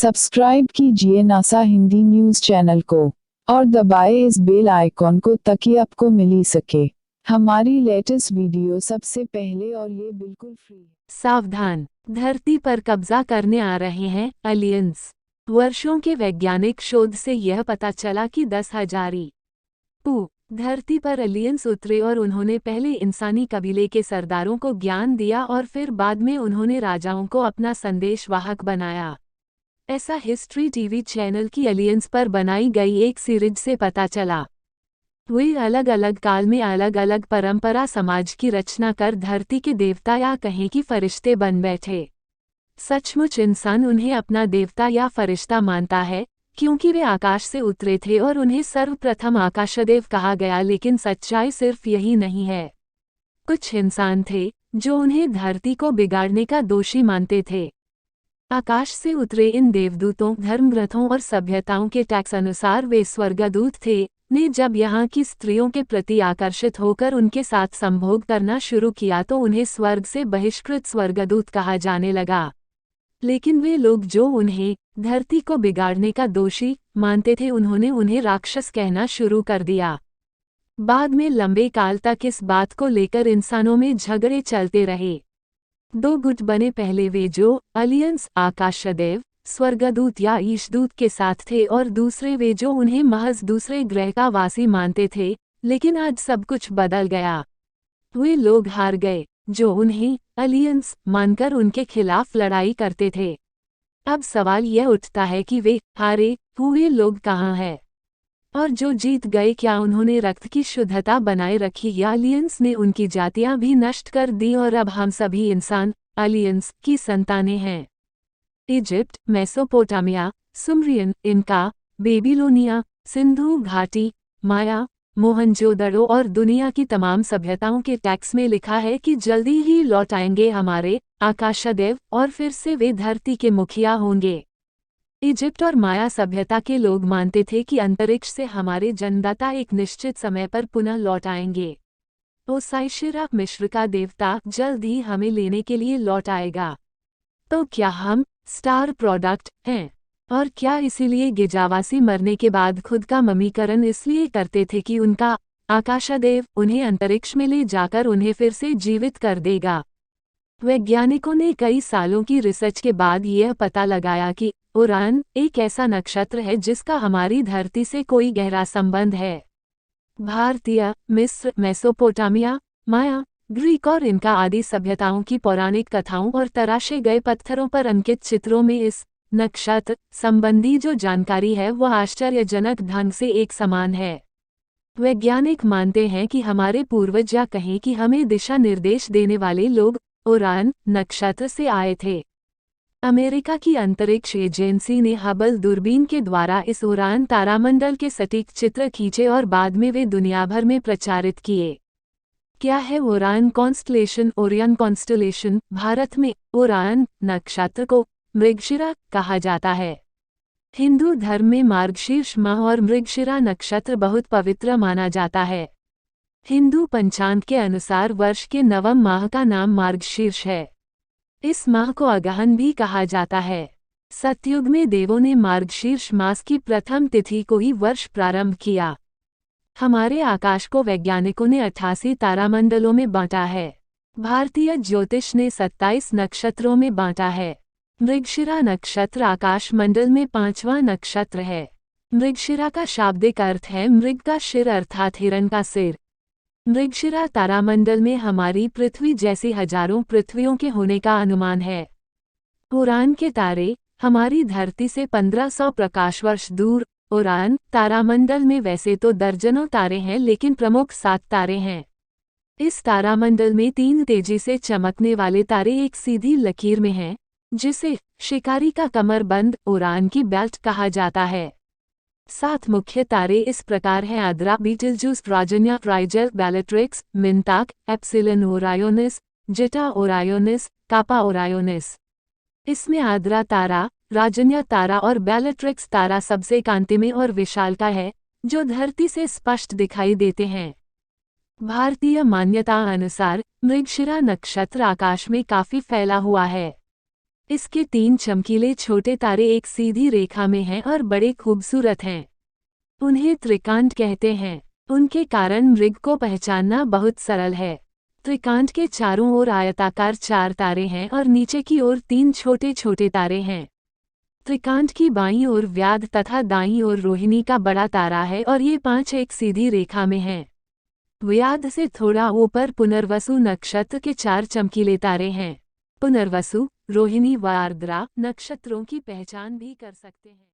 Subscribe कीजिए NASA Hindi news channel को और दबाएं इस बेल आइकॉन को ताकि आपको मिल सके हमारी लेटेस्ट वीडियो सबसे पहले और ये बिल्कुल फ्री है। सावधान, धरती पर कब्जा करने आ रहे हैं एलियंस। वर्षों के वैज्ञानिक शोध से यह पता चला कि 10,000 धरती पर एलियंस उतरे और उन्होंने पहले इंसानी कबीले के सरदारों को ज्ञान दिया और फिर बाद में उन्होंने राजाओं को अपना संदेशवाहक बनाया। ऐसा हिस्ट्री टीवी चैनल की एलियंस पर बनाई गई एक सीरीज से पता चला। वे अलग अलग काल में अलग अलग परंपरा समाज की रचना कर धरती के देवता या कहें कि फरिश्ते बन बैठे। सचमुच इंसान उन्हें अपना देवता या फरिश्ता मानता है क्योंकि वे आकाश से उतरे थे और उन्हें सर्वप्रथम आकाशदेव कहा गया, लेकिन सच्चाई सिर्फ यही नहीं है। कुछ इंसान थे जो उन्हें धरती को बिगाड़ने का दोषी मानते थे। आकाश से उतरे इन देवदूतों, धर्मग्रंथों और सभ्यताओं के टैक्स अनुसार वे स्वर्गदूत थे ने जब यहाँ की स्त्रियों के प्रति आकर्षित होकर उनके साथ संभोग करना शुरू किया तो उन्हें स्वर्ग से बहिष्कृत स्वर्गदूत कहा जाने लगा। लेकिन वे लोग जो उन्हें धरती को बिगाड़ने का दोषी मानते थे उन्होंने उन्हें राक्षस कहना शुरू कर दिया। बाद में लंबे काल तक इस बात को लेकर इंसानों में झगड़े चलते रहे। दो गुट बने, पहले वे जो एलियंस आकाशदेव स्वर्गदूत या ईशदूत के साथ थे और दूसरे वे जो उन्हें महज दूसरे ग्रह का वासी मानते थे। लेकिन आज सब कुछ बदल गया। वे लोग हार गए जो उन्हें एलियंस मानकर उनके खिलाफ लड़ाई करते थे। अब सवाल यह उठता है कि वे हारे हुए लोग कहाँ हैं और जो जीत गए, क्या उन्होंने रक्त की शुद्धता बनाए रखी या एलियंस ने उनकी जातियां भी नष्ट कर दी और अब हम सभी इंसान एलियंस की संतानें हैं। इजिप्ट, मेसोपोटामिया, सुमरियन, इनका, बेबीलोनिया, सिंधु घाटी, माया, मोहनजोदड़ो और दुनिया की तमाम सभ्यताओं के टैक्स में लिखा है कि जल्दी ही लौट आएंगे हमारे आकाशदेव और फिर से वे धरती के मुखिया होंगे। इजिप्ट और माया सभ्यता के लोग मानते थे कि अंतरिक्ष से हमारे जन्मदाता एक निश्चित समय पर पुनः लौट आएंगे। ओसाइशिरा मिस्र का देवता जल्द ही हमें लेने के लिए लौट आएगा। तो क्या हम स्टार प्रोडक्ट हैं? और क्या इसीलिए गिजावासी मरने के बाद खुद का ममीकरण इसलिए करते थे कि उनका आकाशदेव उन्हें अंतरिक्ष में ले जाकर उन्हें फिर से जीवित कर देगा? वैज्ञानिकों ने कई सालों की रिसर्च के बाद यह पता लगाया कि उरान एक ऐसा नक्षत्र है जिसका हमारी धरती से कोई गहरा संबंध है। भारतीय, मिस्र, मेसोपोटामिया, माया, ग्रीक और इनका आदि सभ्यताओं की पौराणिक कथाओं और तराशे गए पत्थरों पर अंकित चित्रों में इस नक्षत्र संबंधी जो जानकारी है वह आश्चर्यजनक ढंग से एक समान है। वैज्ञानिक मानते हैं कि हमारे पूर्वज या कहें कि हमें दिशा निर्देश देने वाले लोग उरान नक्षत्र से आए थे। अमेरिका की अंतरिक्ष एजेंसी ने हबल दूरबीन के द्वारा इस उरान तारामंडल के सटीक चित्र खींचे और बाद में वे दुनिया भर में प्रचारित किए। क्या है उरान कॉन्स्टलेशन? ओरियन कॉन्स्टलेशन भारत में उरान नक्षत्र को मृगशिरा कहा जाता है। हिंदू धर्म में मार्गशीर्ष माह और मृगशिरा नक्षत्र बहुत पवित्र माना जाता है। हिंदू पंचांग के अनुसार वर्ष के नवम माह का नाम मार्गशीर्ष है। इस माह को अगहन भी कहा जाता है। सतयुग में देवों ने मार्गशीर्ष मास की प्रथम तिथि को ही वर्ष प्रारंभ किया। हमारे आकाश को वैज्ञानिकों ने 88 तारामंडलों में बांटा है। भारतीय ज्योतिष ने 27 नक्षत्रों में बांटा है। मृगशिरा नक्षत्र आकाश मंडल में 5वां नक्षत्र है। मृगशिरा का शाब्दिक अर्थ है मृग का शिर अर्थात हिरण का सिर। मृगशिरा तारामंडल में हमारी पृथ्वी जैसी हजारों पृथ्वियों के होने का अनुमान है। उरान के तारे हमारी धरती से 1500 प्रकाश वर्ष दूर। उरान तारामंडल में वैसे तो दर्जनों तारे हैं, लेकिन प्रमुख 7 तारे हैं। इस तारामंडल में 3 तेजी से चमकने वाले तारे एक सीधी लकीर में हैं, जिसे शिकारी का कमरबंद उरान की बेल्ट कहा जाता है। 7 मुख्य तारे इस प्रकार हैं: आद्रा, बीटलजूस, राजन्या, राइजल, बेलेट्रिक्स, मिंताक, एप्सिलन ओरायोनिस, जेटा ओरायोनिस, कापा ओरायोनिस। इसमें आद्रा तारा, राजन्या तारा और बेलेट्रिक्स तारा सबसे कांतिमय और विशालकाय है, जो धरती से स्पष्ट दिखाई देते हैं। भारतीय मान्यता अनुसार मृगशिरा नक्षत्र आकाश में काफी फैला हुआ है। इसके 3 चमकीले छोटे तारे एक सीधी रेखा में हैं और बड़े खूबसूरत हैं। उन्हें त्रिकांत कहते हैं। उनके कारण मृग को पहचानना बहुत सरल है। त्रिकांत के चारों ओर आयताकार 4 तारे हैं और नीचे की ओर 3 छोटे छोटे तारे हैं। त्रिकांत की बाईं ओर व्याध तथा दाईं ओर रोहिणी का बड़ा तारा है और ये 5 एक सीधी रेखा में हैं। व्याध से थोड़ा ऊपर पुनर्वसु नक्षत्र के 4 चमकीले तारे हैं। पुनर्वसु, रोहिणी व आर्द्रा नक्षत्रों की पहचान भी कर सकते हैं।